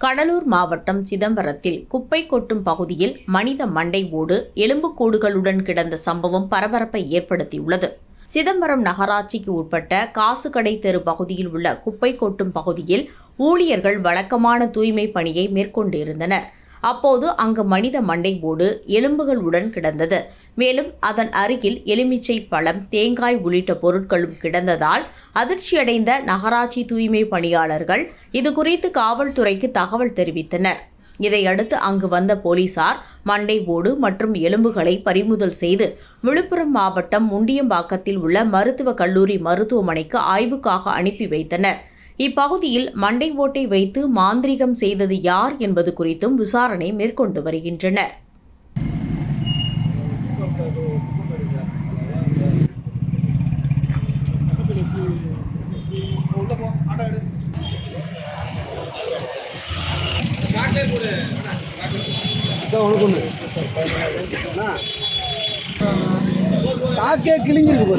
கடலூர் மாவட்டம் சிதம்பரத்தில் குப்பை கொட்டும் பகுதியில் மனித மண்டை ஓடு எலும்புக்கூடுகளுடன் கிடந்த சம்பவம் பரபரப்பை ஏற்படுத்தியுள்ளது. சிதம்பரம் நகராட்சிக்கு உட்பட்ட காசுகடை தெரு பகுதியில் உள்ள குப்பை கொட்டும் பகுதியில் ஊழியர்கள் வழக்கமான தூய்மை பணியை மேற்கொண்டிருந்தனர். அப்போது அங்கு மனித மண்டை ஓடு எலும்புகளுடன் கிடந்தது. மேலும் அதன் அருகில் எலுமிச்சை பழம், தேங்காய் உள்ளிட்ட பொருட்களும் கிடந்ததால் அதிர்ச்சியடைந்த நகராட்சி தூய்மை பணியாளர்கள் இதுகுறித்து காவல்துறைக்கு தகவல் தெரிவித்தனர். இதையடுத்து அங்கு வந்த போலீசார் மண்டை ஓடு மற்றும் எலும்புகளை பறிமுதல் செய்து விழுப்புரம் மாவட்டம் முண்டியம்பாக்கத்தில் உள்ள மருத்துவக் கல்லூரி மருத்துவமனைக்கு ஆய்வுக்காக அனுப்பி வைத்தனர். இப்பகுதியில் மண்டை ஓட்டை வைத்து மாந்திரிகம் செய்தது யார் என்பது குறித்தும் விசாரணை மேற்கொண்டு வருகின்றனர். சாக்கே கிழிஞ்சிருக்கு.